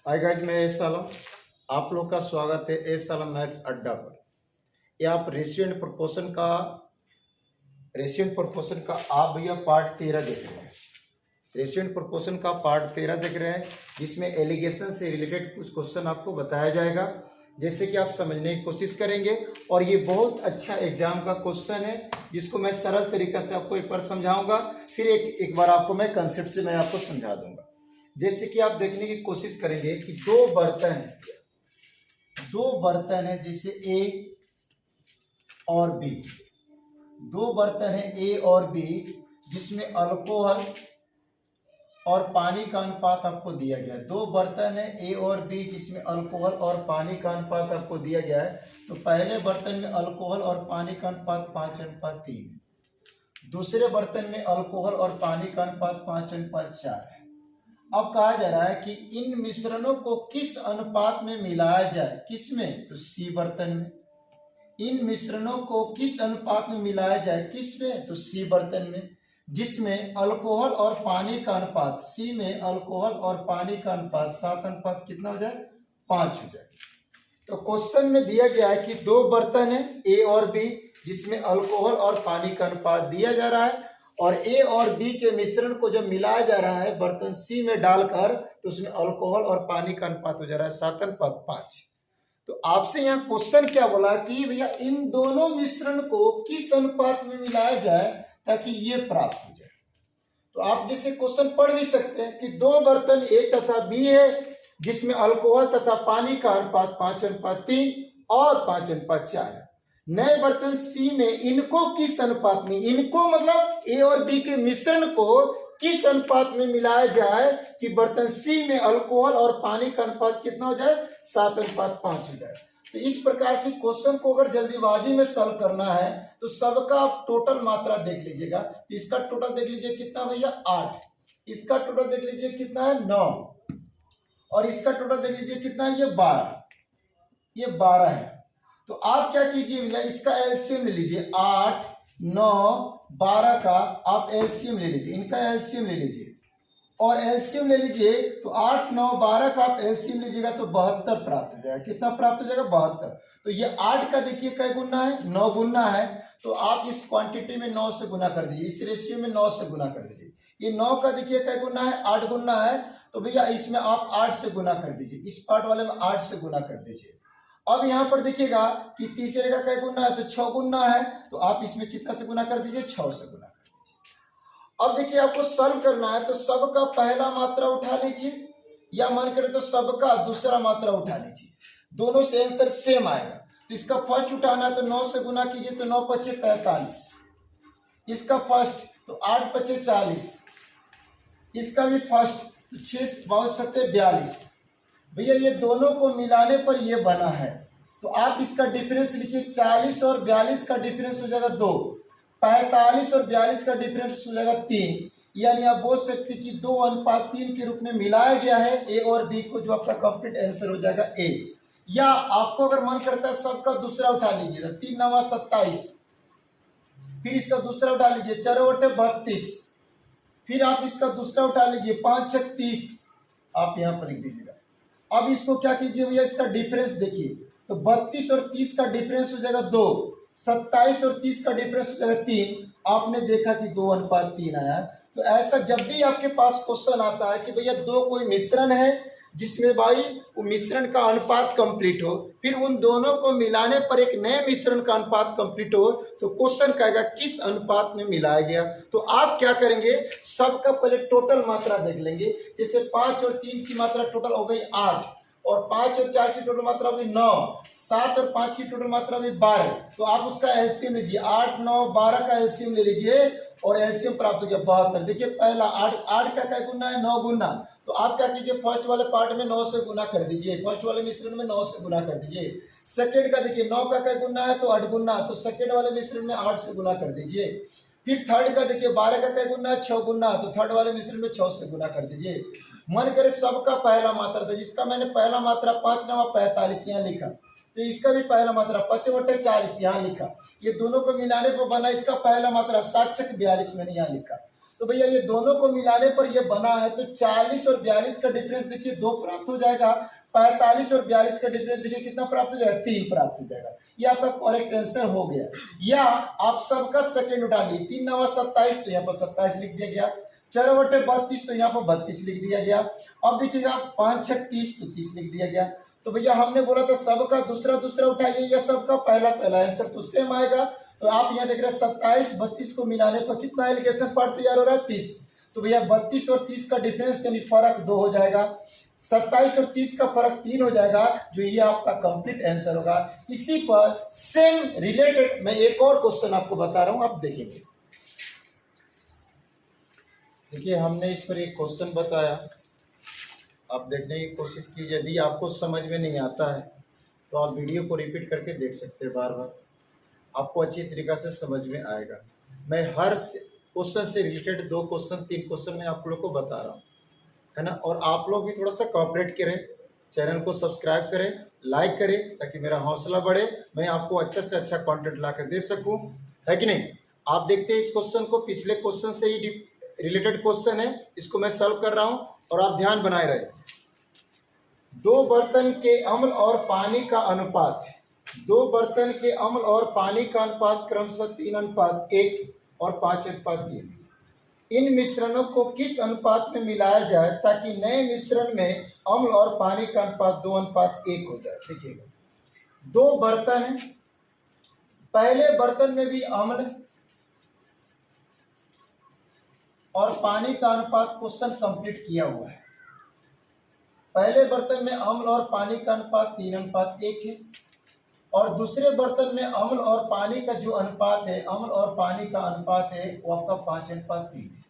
Hi guys, मैं S आलम। आप लोग का स्वागत है एस आलम मैथ्स अड्डा पर। ये आप रेशिएंट प्रोपोर्शन का आप भैया पार्ट 13 देख रहे हैं। रेशिएंट प्रोपोर्शन का पार्ट 13 देख रहे हैं, जिसमें एलिगेशन से रिलेटेड कुछ क्वेश्चन आपको बताया जाएगा, जैसे कि आप समझने की कोशिश करेंगे। और ये बहुत अच्छा एग्जाम का क्वेश्चन है, जिसको मैं सरल तरीके से आपको एक बार समझाऊंगा, फिर एक बार आपको मैं कंसेप्ट से मैं आपको समझा दूंगा। जैसे कि आप देखने की कोशिश करेंगे कि दो बर्तन है जैसे ए और बी। दो बर्तन है ए और बी, जिसमें अल्कोहल और पानी का अनुपात आपको दिया गया है। दो बर्तन है ए और बी, जिसमें अल्कोहल और पानी का अनुपात आपको दिया गया है। तो पहले बर्तन में अल्कोहल और पानी का अनुपात 5:3 है। दूसरे बर्तन में अल्कोहल और पानी का अनुपात 5:4 है। अब कहा जा रहा है कि इन मिश्रणों को किस अनुपात में मिलाया जाए। किसमें? तो सी बर्तन में। इन मिश्रणों को किस अनुपात में मिलाया जाए? किसमें? तो सी बर्तन में, जिसमें अल्कोहल और पानी का अनुपात, सी में अल्कोहल और पानी का अनुपात 7 कितना हो जाए? 5 हो जाए। तो क्वेश्चन में दिया गया है कि दो बर्तन है ए और बी, जिसमें अल्कोहल और पानी का अनुपात दिया जा रहा है, और ए और बी के मिश्रण को जब मिलाया जा रहा है बर्तन सी में डालकर, तो उसमें अल्कोहल और पानी का अनुपात हो जा रहा है 7:5। तो आपसे यहाँ क्वेश्चन क्या बोला कि भैया इन दोनों मिश्रण को किस अनुपात में मिलाया जाए ताकि ये प्राप्त हो जाए। तो आप जैसे क्वेश्चन पढ़ भी सकते हैं कि दो बर्तन ए तथा बी है, जिसमें अल्कोहल तथा पानी का अनुपात 5:3 और 5:4 है। नए बर्तन सी में इनको किस अनुपात में, इनको मतलब ए और बी के मिश्रण को किस अनुपात में मिलाया जाए कि बर्तन सी में अल्कोहल और पानी का अनुपात कितना हो जाए? 7:5 हो जाए। तो इस प्रकार की क्वेश्चन को अगर जल्दीबाजी में सॉल्व करना है तो सबका आप टोटल मात्रा देख लीजिएगा। तो इसका टोटल देख लीजिए कितना भैया? 8। इसका टोटल देख लीजिए कितना है? 9। और इसका टोटल देख लीजिए कितना है? ये 12। ये 12 है। तो आप क्या कीजिए भैया, इसका एलसीएम ले लीजिए। 8, 9, 12 का आप एलसीएम ले लीजिए, इनका एलसीएम ले लीजिए। और एलसीएम ले लीजिए तो 8, 9, 12 का आप एलसीएम लीजिएगा तो 72 प्राप्त हो जाएगा। कितना प्राप्त हो जाएगा? 72। तो ये 8 का देखिए कै गुना है? 9 गुना है। तो आप इस क्वांटिटी में 9 से गुना कर दीजिए, इस रेशियो में 9 से गुना कर दीजिए। ये 9 का देखिए कै गुना है? 8 गुना है। तो भैया इसमें आप 8 से गुना कर दीजिए, इस पार्ट वाले में 8 से गुना कर दीजिए। अब यहां पर देखिएगा कि तीसरे का क्या गुना है? तो 6 गुना है। तो आप इसमें कितना से गुना कर दीजिए? 6 से गुना कर दीजिए। अब देखिए आपको सॉल्व करना है, तो सबका पहला मात्रा उठा लीजिए, या मन करे तो सबका दूसरा मात्रा उठा लीजिए। दोनों से आंसर सेम आएगा। तो इसका फर्स्ट उठाना है तो 9 से गुना कीजिए, तो 9 पचे 45। इसका फर्स्ट तो 8 पचे 40। इसका भी फर्स्ट तो 6 5 7 42। भैया ये दोनों को मिलाने पर ये बना है। तो आप इसका डिफरेंस लिखिए। 40 और 42 का डिफरेंस हो जाएगा 2। 45 और 42 का डिफरेंस हो जाएगा 3। यानी आप बोल सकते कि 2:3 के रूप में मिलाया गया है ए और बी को, जो आपका कंप्लीट आंसर हो जाएगा ए। या आपको अगर मन करता है सबका दूसरा उठा लीजिए, 3 9 27। फिर इसका दूसरा उठा लीजिए, 4 8 32। फिर आप इसका दूसरा उठा लीजिए, 5 6 30। आप यहाँ पर लिख दीजिएगा। अब इसको क्या कीजिए भैया, इसका डिफरेंस देखिए। तो 32 और 30 का डिफरेंस हो जाएगा 2। 27 और 30 का डिफरेंस हो जाएगा 3। आपने देखा कि 2:3 आया। तो ऐसा जब भी आपके पास क्वेश्चन आता है कि भैया दो कोई मिश्रण है जिसमें भाई वो मिश्रण का अनुपात कंप्लीट हो, फिर उन दोनों को मिलाने पर एक नए मिश्रण का अनुपात कंप्लीट हो, तो क्वेश्चन कहेगा किस अनुपात में मिलाया गया। तो आप क्या करेंगे, सबका पहले टोटल मात्रा देख लेंगे। जैसे 5 और 3 की मात्रा टोटल हो गई 8, और 5 और 4 की टोटल मात्रा हो गई 9, 7 और 5 की टोटल मात्रा हो गई 12। तो आप उसका एलसीएम लीजिए, 8 9 12 का एलसीएम ले लीजिए और एलसीएम प्राप्त हो गया 72। देखिए पहला 8 का क्या गुना है? 9 गुना। तो आप क्या कीजिए, फर्स्ट वाले पार्ट में 9 से गुना कर दीजिए, फर्स्ट वाले मिश्रण में 9 से गुना कर दीजिए। सेकंड का देखिए 9 का क्या गुना है? तो 8 गुना। तो सेकंड वाले मिश्रण में 8 से गुना कर दीजिए। फिर थर्ड का देखिए 12 का क्या गुना है? 6 गुना। तो थर्ड वाले मिश्रण में 6 से गुना कर दीजिए। मन करे सबका पहला मात्रा था, जिसका मैंने पहला मात्रा 5 9 45 यहाँ लिखा, तो इसका भी पहला मात्रा 5 बटे 40 यहाँ लिखा। ये दोनों को मिलाने पर बना इसका पहला मात्रा 7 6 42 मैंने यहाँ लिखा। तो भैया ये दोनों को मिलाने पर ये बना है, तो 40 और 42 का डिफरेंस देखिए 2 प्राप्त हो जाएगा। 45 और 42 का डिफरेंस देखिए कितना प्राप्त हो जाएगा, 3 प्राप्त हो जाएगा। ये आपका करेक्ट आंसर हो गया। या आप सबका सेकंड उठा ली, 3 9 27, तो यहाँ पर 27 लिख दिया गया। 4 बटे 32, तो यहाँ पर 32 लिख दिया गया। अब देखिएगा 5 6 30, तो 30 लिख दिया गया। तो भैया हमने बोला था सबका दूसरा दूसरा उठाइए, या सबका पहला पहला आंसर तो सेम आएगा। तो आप यहाँ देख रहे हैं 27 32 को मिलाने पर कितना एलिगेशन पार्ट तैयार हो रहा है, 30। तो भैया 32 और 30 का डिफरेंस यानी फर्क 2 हो जाएगा। 27 और 30 का फर्क 3 हो जाएगा, जो ये आपका कंप्लीट आंसर होगा। इसी पर सेम रिलेटेड मैं एक और क्वेश्चन आपको बता रहा हूं, आप देखेंगे। देखिए हमने इस पर एक क्वेश्चन बताया, आप देखने की कोशिश कीजिए। यदि आपको समझ में नहीं आता है तो आप वीडियो को रिपीट करके देख सकते हैं बार बार, आपको अच्छी तरीक़ा से समझ में आएगा। मैं हर क्वेश्चन से रिलेटेड 2 क्वेश्चन 3 क्वेश्चन मैं आप लोग को बता रहा हूँ, है ना। और आप लोग भी थोड़ा सा कोऑपरेट करें, चैनल को सब्सक्राइब करें, लाइक करें, ताकि मेरा हौसला बढ़े, मैं आपको अच्छा से अच्छा कंटेंट ला कर दे सकूँ, है कि नहीं। आप देखते हैं इस क्वेश्चन को, पिछले क्वेश्चन से ही रिलेटेड क्वेश्चन है, इसको मैं सॉल्व कर रहा हूँ और आप ध्यान बनाए रहे। 2 बर्तन के अम्ल और पानी का अनुपात, 2 बर्तन के अम्ल और पानी का अनुपात क्रमशः 3:1 और 5:3। इन मिश्रणों को किस अनुपात में मिलाया जाए ताकि नए मिश्रण में अम्ल और पानी का अनुपात 2:1 हो जाए। देखिएगा 2 बर्तन है, पहले बर्तन में भी अम्ल और पानी का अनुपात क्वेश्चन कंप्लीट किया हुआ है। पहले बर्तन में अम्ल और पानी का अनुपात 3:1 है, और दूसरे बर्तन में अम्ल और पानी का जो अनुपात है, अम्ल और पानी का अनुपात है वो आपका 5:3 है,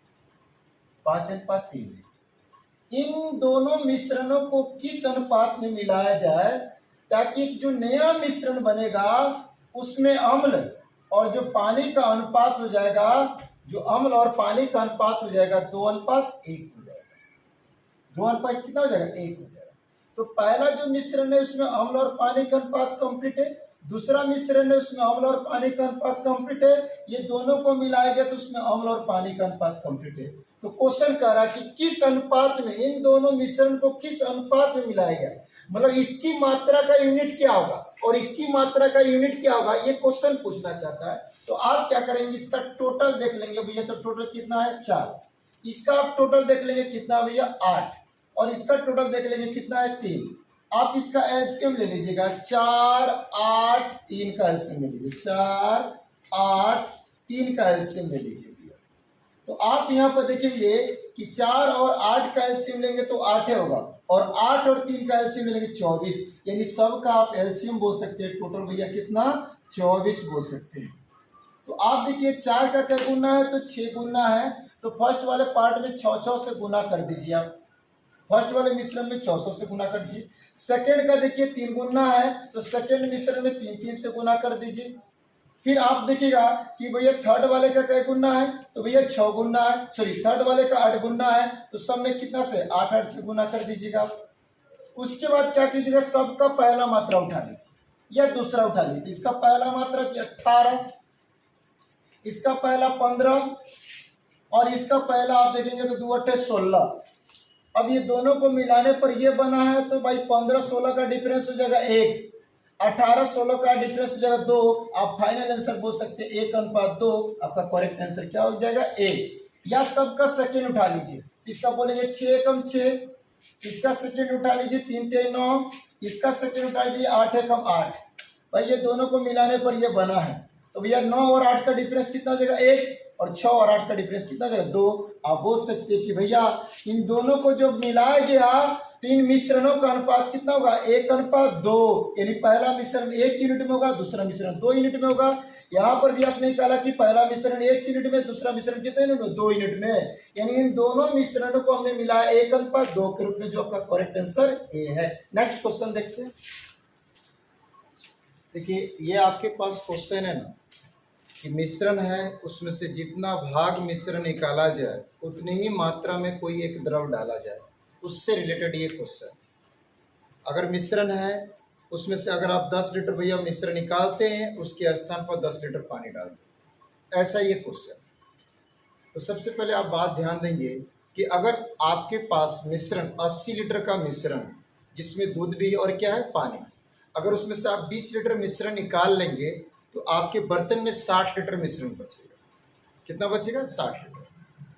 5:3 है। इन दोनों मिश्रणों को किस अनुपात में मिलाया जाए ताकि जो नया मिश्रण बनेगा उसमें अम्ल और जो पानी का अनुपात हो जाएगा, जो अम्ल और पानी का अनुपात हो जाएगा 2:1 हो जाएगा। 2:1 कितना हो जाएगा, 1 हो जाएगा। तो पहला जो मिश्रण है उसमें अम्ल और पानी का अनुपात कंप्लीट है, दूसरा मिश्रण है उसमें अम्ल और पानी का अनुपात कंप्लीट है। ये दोनों को मिलाया गया तो उसमें अम्ल और पानी का अनुपात कंप्लीट है। तो क्वेश्चन कह रहा है कि किस अनुपात में, इन दोनों मिश्रण को किस अनुपात में मिलाया गया, मतलब इसकी मात्रा का यूनिट क्या होगा और इसकी मात्रा का यूनिट क्या होगा, ये क्वेश्चन पूछना चाहता है। तो आप क्या करेंगे, इसका टोटल देख लेंगे भैया, तो टोटल कितना है 4, इसका आप टोटल देख लेंगे कितना भैया 8, और इसका टोटल देख लेंगे कितना है 3। आप इसका एलसीएम ले लीजिएगा, 4 8 3 का एलसीएम ले लीजिए, 4 8 3 का एलसीएम ले लीजिए। तो आप यहाँ पर देखेंगे कि 4 और 8 का एलसीएम लेंगे तो 8 होगा, और 8 और 3 का एलसीएम लेंगे 24, यानी सब का आप एलसीएम बोल सकते हैं। टोटल भैया कितना 24 बोल सकते हैं। तो आप देखिए 4 का क्या गुना है, तो 6 गुना है। तो फर्स्ट वाले पार्ट में 6 से गुना कर दीजिए, आप फर्स्ट वाले मिश्रण में 600 से गुना कर दीजिए। सेकेंड का देखिए 3 गुना है, तो सेकेंड मिश्रण में 3 से गुना कर दीजिए। फिर आप देखिएगा कि भैया थर्ड वाले का क्या गुना है, तो भैया 6 गुना है, सॉरी थर्ड वाले का 8 गुना है, तो सब में कितना से 8 से गुना कर दीजिएगा। उसके बाद क्या कीजिएगा, सबका पहला मात्रा उठा लीजिए या दूसरा उठा लीजिए। इसका पहला मात्रा 18, इसका पहला 15, और इसका पहला आप देखेंगे तो 2 8 16। अब ये दोनों को मिलाने पर ये बना है, तो भाई 15 16 का डिफरेंस हो जाएगा 1, 18 16 का डिफरेंस हो जाएगा 2। आप फाइनल आंसर बोल सकते हैं 1:2। आपका करेक्ट आंसर क्या हो जाएगा 1। या सबका सेकंड उठा लीजिए, इसका बोलेंगे 6 एकम 6, इसका सेकंड उठा लीजिए 3 3 9, इसका सेकंड उठा लीजिए 8 एकम 8। भाई ये दोनों को मिलाने पर ये बना है, तो भैया 9 और 8 का डिफरेंस कितना हो जाएगा 1, और 6 और 8 का डिफरेंस कितना हो जाएगा 2। आप बोल सकते हैं कि भैया इन दोनों को जब मिलाया गया तो इन मिश्रणों का अनुपात कितना होगा 1:2, यानी पहला मिश्रण 1 यूनिट में होगा, दूसरा मिश्रण 2 यूनिट में होगा। यहाँ पर भी आपने कहा कि पहला मिश्रण 1 यूनिट में, दूसरा मिश्रण कितने यूनिट में 2 यूनिट में, यानी इन दोनों मिश्रणों को हमने मिलाया 1:2 के रूप में, जो आपका करेक्ट आंसर ए है। नेक्स्ट क्वेश्चन देखते हैं। देखिए ये आपके पास क्वेश्चन है ना कि मिश्रण है, उसमें से जितना भाग मिश्रण निकाला जाए उतनी ही मात्रा में कोई एक द्रव डाला जाए, उससे रिलेटेड ये क्वेश्चन। अगर मिश्रण है उसमें से अगर आप 10 लीटर भैया मिश्रण निकालते हैं, उसके स्थान पर 10 लीटर पानी डाल दें, ऐसा ये क्वेश्चन। तो सबसे पहले आप बात ध्यान देंगे कि अगर आपके पास मिश्रण 80 लीटर का मिश्रण जिसमें दूध भी और क्या है पानी, अगर उसमें से आप 20 लीटर मिश्रण निकाल लेंगे तो आपके बर्तन में 60 लीटर मिश्रण बचेगा। कितना बचेगा? 60 लीटर।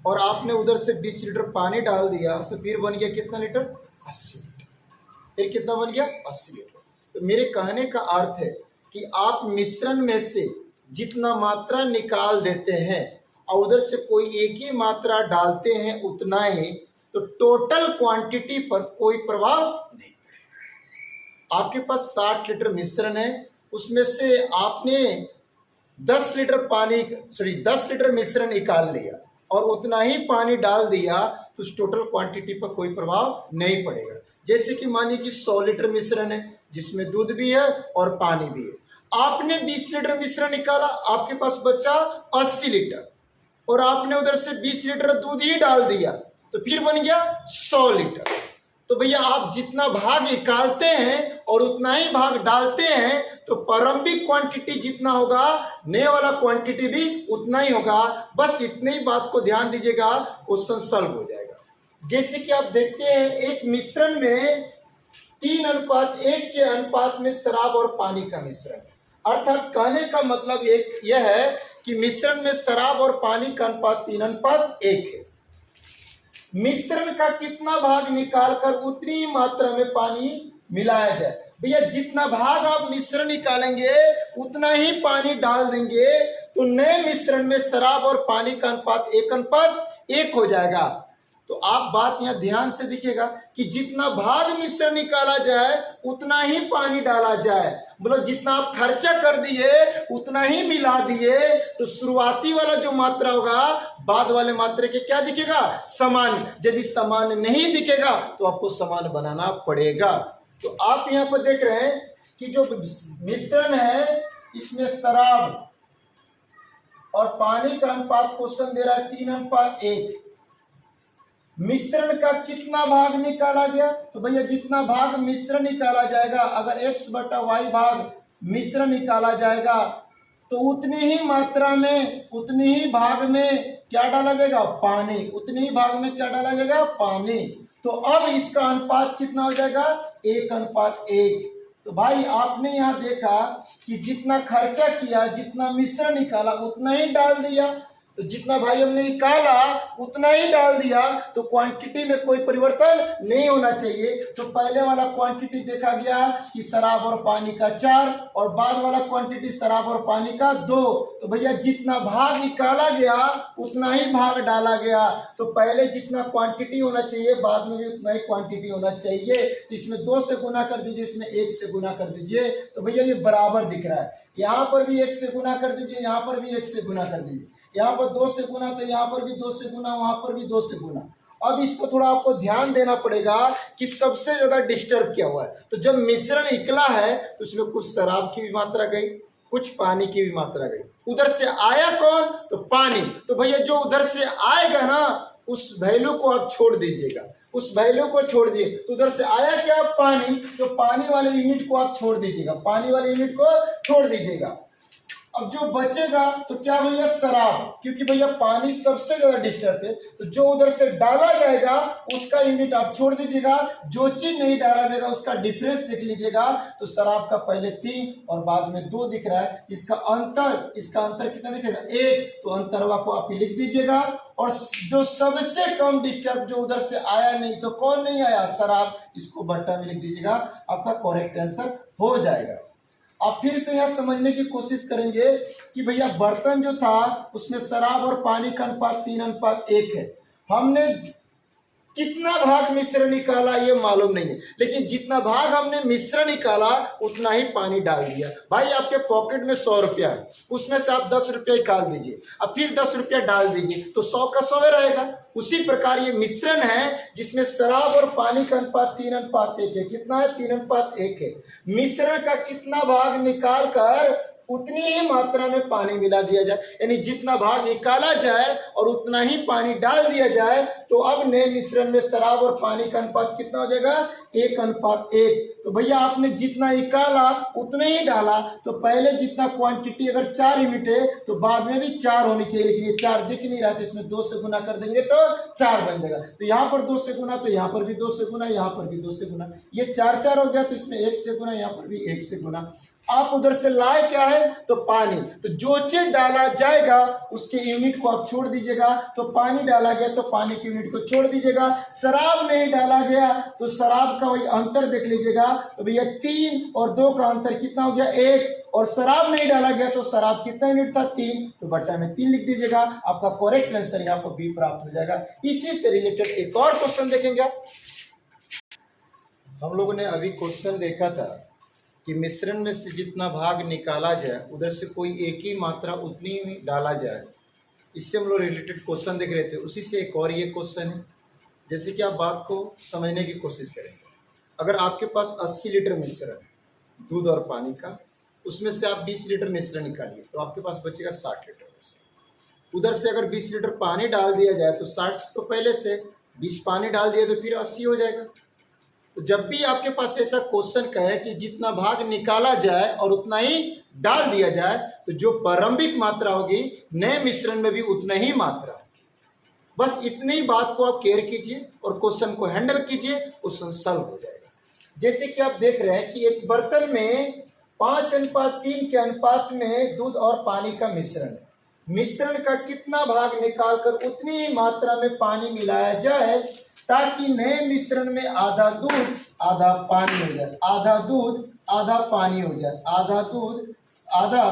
और आपने उधर से 20 लीटर पानी डाल दिया तो फिर बन गया कितना लीटर? 80 लीटर। फिर कितना बन गया? 80 लीटर। तो मेरे कहने का अर्थ है कि आप मिश्रण में से जितना मात्रा निकाल देते हैं और उधर से कोई एक ही मात्रा डालते हैं उतना ही, तो टोटल क्वांटिटी पर कोई प्रभाव नहीं पड़ेगा। आपके पास 60 लीटर मिश्रण है, उसमें से आपने 10 लीटर मिश्रण निकाल लिया और उतना ही पानी डाल दिया तो उस टोटल क्वांटिटी पर कोई प्रभाव नहीं पड़ेगा। जैसे कि मानिए कि 100 लीटर मिश्रण है जिसमें दूध भी है और पानी भी है। आपने 20 लीटर मिश्रण निकाला, आपके पास बचा 80 लीटर और आपने उधर से 20 लीटर दूध ही डाल दिया तो फिर बन गया 100 लीटर। तो भैया आप जितना भाग निकालते हैं और उतना ही भाग डालते हैं तो प्रारंभिक क्वांटिटी जितना होगा नए वाला क्वांटिटी भी उतना ही होगा। बस इतने ही बात को ध्यान दीजिएगा, क्वेश्चन सॉल्व हो जाएगा। जैसे कि आप देखते हैं एक मिश्रण में 3:1 के अनुपात में शराब और पानी का मिश्रण है। अर्थात कहने का मतलब एक यह है कि मिश्रण में शराब और पानी का अनुपात 3:1 है। मिश्रण का कितना भाग निकालकर उतनी मात्रा में पानी मिलाया जाए। भैया जितना भाग आप मिश्रण निकालेंगे उतना ही पानी डाल देंगे तो नए मिश्रण में शराब और पानी का अनुपात 1:1 हो जाएगा। तो आप बात यहाँ ध्यान से देखिएगा कि जितना भाग मिश्रण निकाला जाए उतना ही पानी डाला जाए। मतलब जितना आप खर्चा कर दिए उतना ही मिला दिए तो शुरुआती वाला जो मात्रा होगा बाद वाले मात्रा के क्या दिखेगा? समान। यदि समान नहीं दिखेगा तो आपको समान बनाना पड़ेगा। तो आप यहाँ पर देख रहे हैं कि जो मिश्रण है इसमें शराब और पानी का अनुपात क्वेश्चन दे रहा है 3:1। मिश्रण का कितना भाग निकाला गया? तो भैया जितना भाग मिश्रण निकाला जाएगा, अगर x/y भाग मिश्रण निकाला जाएगा तो उतनी ही मात्रा में उतनी ही भाग में क्या डाला जाएगा? पानी। उतनी ही भाग में क्या डाला जाएगा? पानी। तो अब इसका अनुपात कितना हो जाएगा? 1:1। तो भाई आपने यहाँ देखा कि जितना खर्चा किया जितना मिश्रण निकाला उतना ही डाल दिया। तो जितना भाई हमने निकाला उतना ही डाल दिया तो क्वांटिटी में कोई परिवर्तन नहीं होना चाहिए। तो पहले वाला क्वांटिटी देखा गया कि शराब और पानी का 4 और बाद वाला क्वांटिटी शराब और पानी का 2। तो भैया जितना भाग निकाला गया उतना ही भाग डाला गया। तो पहले जितना क्वांटिटी होना चाहिए बाद में भी उतना ही क्वांटिटी होना चाहिए। तो इसमें 2 से गुना कर दीजिए, इसमें 1 से गुना कर दीजिए। तो भैया ये बराबर दिख रहा है। यहाँ पर भी 1 से गुना कर दीजिए, यहाँ पर भी 1 से गुना कर दीजिए। यहाँ पर 2 से गुना तो यहाँ पर भी 2 से गुना, वहां पर भी 2 से गुना। अब इस पर थोड़ा आपको ध्यान देना पड़ेगा कि सबसे ज्यादा डिस्टर्ब क्या हुआ है। तो जब मिश्रण निकला है तो उसमें कुछ शराब की भी मात्रा गई, कुछ पानी की भी मात्रा गई। उधर से आया कौन? तो पानी। तो भैया जो उधर से आएगा ना उस वैल्यू को आप छोड़ दीजिएगा, उस वैल्यू को छोड़ दिए। तो उधर से आया क्या? पानी। तो पानी वाले यूनिट को आप छोड़ दीजिएगा, पानी वाले यूनिट को छोड़ दीजिएगा। अब जो बचेगा तो क्या भैया? शराब। क्योंकि भैया पानी सबसे ज्यादा डिस्टर्ब है तो जो उधर से डाला जाएगा उसका यूनिट आप छोड़ दीजिएगा, जो चीज नहीं डाला जाएगा उसका डिफरेंस देख लीजिएगा। तो शराब का पहले 3 और बाद में 2 दिख रहा है। इसका अंतर कितना दिखेगा? 1। तो अंतरवा को आप लिख दीजिएगा। और जो सबसे कम डिस्टर्ब जो उधर से आया नहीं, तो कौन नहीं आया? शराब। इसको बट्टा में लिख दीजिएगा, आपका करेक्ट आंसर हो जाएगा। आप फिर से यहाँ समझने की कोशिश करेंगे कि भैया बर्तन जो था उसमें शराब और पानी का अनुपात 3:1 है। हमने कितना भाग मिश्रण निकाला ये मालूम नहीं है, लेकिन जितना भाग हमने मिश्रण निकाला उतना ही पानी डाल दिया। भाई आपके पॉकेट में 100 रुपया है, उसमें से आप 10 रुपया निकाल दीजिए, अब फिर 10 रुपया डाल दीजिए तो 100 का 100 रहेगा। उसी प्रकार ये मिश्रण है जिसमें शराब और पानी का अनुपात 3:1 है। कितना है? 3:1 है। मिश्रण का कितना भाग निकाल कर उतनी ही मात्रा में पानी मिला दिया जाए, यानी जितना भाग निकाला जाए और उतना ही पानी डाल दिया जाए। तो अब नए मिश्रण में शराब और पानी का अनुपात कितना हो जाएगा? 1:1। तो भैया आपने जितना निकाला उतना ही डाला, तो पहले जितना क्वांटिटी अगर 4 यूनिट है तो बाद में भी 4 होनी चाहिए, लेकिन ये 4 दिख नहीं रहा, तो इसमें 2 से गुना कर देंगे तो 4 बन जाएगा। तो यहाँ पर 2 से गुना, तो यहाँ पर भी 2 से गुना, यहाँ पर भी 2 से गुना, ये 4 हो गया, तो इसमें 1 से गुना, यहाँ पर भी 1 से गुना। आप उधर से लाए क्या है? तो पानी। तो जो चीज डाला जाएगा उसके यूनिट को आप छोड़ दीजिएगा। तो पानी डाला गया तो पानी की यूनिट को छोड़ दीजिएगा। शराब नहीं डाला गया तो शराब का वही अंतर देख लीजिएगा। तो भैया 3 और 2 का अंतर कितना हो गया? 1। और शराब नहीं डाला गया तो शराब कितना यूनिट था? 3। तो बट्टा में 3 लिख दीजिएगा। आपका करेक्ट आंसर यहाँ पर बी प्राप्त हो जाएगा। इसी से रिलेटेड एक और क्वेश्चन देखेंगे। हम लोगों ने अभी क्वेश्चन देखा था कि मिश्रण में से जितना भाग निकाला जाए उधर से कोई एक ही मात्रा उतनी ही डाला जाए। इससे हम लोग रिलेटेड क्वेश्चन देख रहे थे। उसी से एक और ये क्वेश्चन है। जैसे कि आप बात को समझने की कोशिश करेंगे। अगर आपके पास 80 लीटर मिश्रण दूध और पानी का, उसमें से आप 20 लीटर मिश्रण निकालिए तो आपके पास बचेगा 60 लीटर मिश्रण। उधर से अगर 20 लीटर पानी डाल दिया जाए तो 60 तो पहले से, 20 पानी डाल दिया तो फिर 80 हो जाएगा। तो जब भी आपके पास ऐसा क्वेश्चन कहे कि जितना भाग निकाला जाए और उतना ही डाल दिया जाए, तो जो प्रारंभिक मात्रा होगी नए मिश्रण में भी उतना ही मात्रा। बस इतनी बात को आप केयर कीजिए और क्वेश्चन को हैंडल कीजिए, क्वेश्चन सॉल्व हो जाएगा। जैसे कि आप देख रहे हैं कि एक बर्तन में 5:3 के अनुपात में दूध और पानी का मिश्रण, मिश्रण का कितना भाग निकालकर उतनी ही मात्रा में पानी मिलाया जाए ताकि नए मिश्रण में आधा दूध आधा पानी हो जाए। आधा दूध आधा पानी हो जाए। आधा दूध आधा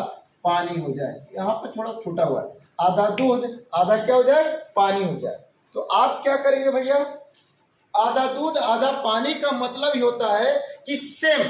पानी हो जाए। यहाँ पर थोड़ा छूटा हुआ है। आधा दूध आधा क्या हो जाए? पानी हो जाए। तो आप क्या करेंगे भैया? आधा दूध आधा पानी का मतलब ही होता है कि सेम।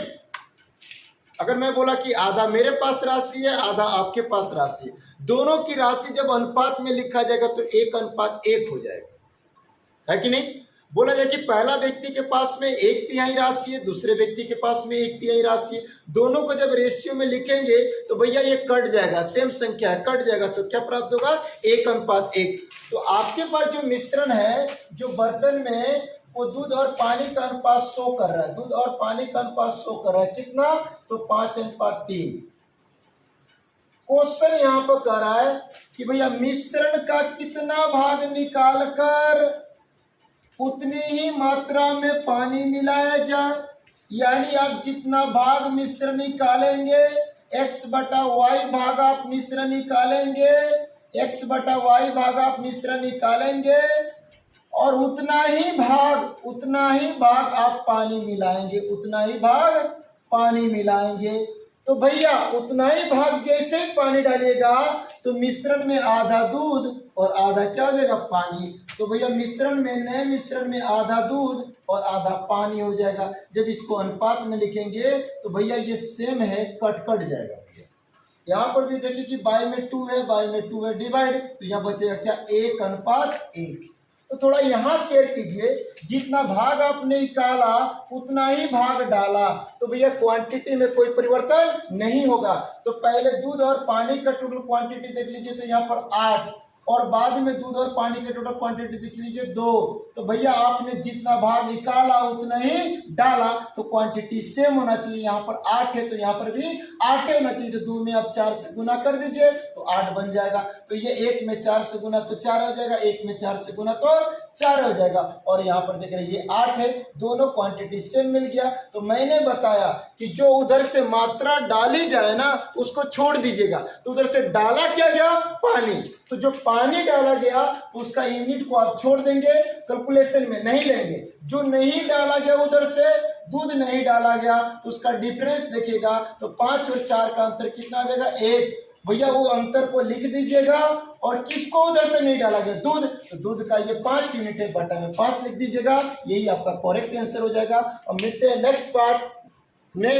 अगर मैं बोला कि आधा मेरे पास राशि है, आधा आपके पास राशि है, दोनों की राशि जब अनुपात में लिखा जाएगा तो 1:1 हो जाएगा, है कि नहीं? बोला जाए कि पहला व्यक्ति के पास में 1/3 राशि है, दूसरे व्यक्ति के पास में 1/3 राशि है। दोनों को जब रेशियो में लिखेंगे तो भैया ये कट जाएगा, सेम संख्या है, कट जाएगा तो क्या प्राप्त होगा? 1:1। तो आपके पास जो मिश्रण है, जो बर्तन में, वो दूध और पानी का अनुपात शो कर रहा है। दूध और पानी का अनुपात शो कर रहा है कितना? तो 5:3। क्वेश्चन यहाँ पर कह रहा है कि भैया मिश्रण का कितना भाग निकालकर उतनी ही मात्रा में पानी मिलाया जाए। यानी आप जितना भाग मिश्रण निकालेंगे, x/y भाग आप मिश्रण निकालेंगे, x/y भाग आप मिश्रण निकालेंगे और उतना ही भाग आप पानी मिलाएंगे, उतना ही भाग पानी मिलाएंगे। तो भैया उतना ही भाग जैसे ही पानी डालिएगा तो मिश्रण में आधा दूध और आधा क्या हो जाएगा? पानी। तो भैया मिश्रण में, नए मिश्रण में आधा दूध और आधा पानी हो जाएगा। जब इसको अनुपात में लिखेंगे तो भैया ये सेम है, कट जाएगा भैया। यहाँ पर भी देखिए कि बाई में 2 है, बाई में 2 है, डिवाइड, तो यहाँ बचेगा क्या? 1:1। तो थोड़ा यहाँ केयर कीजिए, जितना भाग आपने निकाला उतना ही भाग डाला, तो भैया क्वांटिटी में कोई परिवर्तन नहीं होगा। तो पहले दूध और पानी का टोटल क्वांटिटी देख लीजिए, तो यहाँ पर 8, और बाद में दूध और पानी के टोटल क्वांटिटी देख लीजिए 2। तो भैया आपने जितना भाग निकाला उतना ही डाला, तो क्वांटिटी सेम होना चाहिए। यहाँ पर 8 है तो यहाँ पर भी 8 होना चाहिए। तो 2 में आप 4 से गुना कर दीजिए तो 8 बन जाएगा। तो ये 1 में 4 से गुना तो 4 हो जाएगा, 1 में 4 से गुना तो 4 हो जाएगा। और यहाँ पर देख रहे हैं ये 8 है, दोनों क्वांटिटी सेम मिल गया। तो मैंने बताया कि जो उधर से मात्रा डाली जाए ना उसको छोड़ दीजिएगा। तो उधर से डाला क्या गया? पानी। तो जो पानी डाला गया तो उसका यूनिट को आप छोड़ देंगे, कैलकुलेशन में नहीं लेंगे। जो नहीं डाला गया, उधर से दूध नहीं डाला गया तो उसका डिफरेंस देखिएगा तो 5 और 4 का अंतर कितना आ जाएगा? 1। भैया वो अंतर को लिख दीजिएगा। और किसको उधर से नहीं डाला गया? दूध। तो दूध का ये 5 यूनिट है, बटा में 5 लिख दीजिएगा। यही आपका करेक्ट आंसर हो जाएगा। और मिलते हैं नेक्स्ट पार्ट में,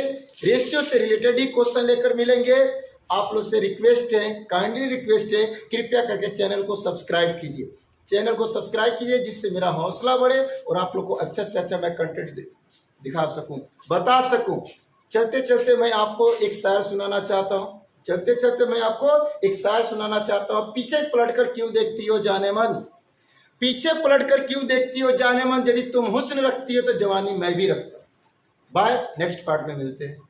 रेशियो से रिलेटेड ही क्वेश्चन लेकर मिलेंगे। आप लोग से रिक्वेस्ट है, काइंडली रिक्वेस्ट है, कृपया करके चैनल को सब्सक्राइब कीजिए। चैनल को सब्सक्राइब कीजिए जिससे मेरा हौसला बढ़े और आप लोग को अच्छा से अच्छा मैं कंटेंट दिखा सकूं, बता सकूं। चलते चलते मैं आपको एक शायर सुनाना चाहता हूं। चलते चलते मैं आपको एक शायर सुनाना चाहता हूँ। पीछे पलट कर क्यों देखती हो जाने मन, पीछे पलट कर क्यों देखती हो जाने मन, यदि तुम हुस्न रखती हो तो जवानी मैं भी रखता हूँ। बाय, नेक्स्ट पार्ट में मिलते हैं।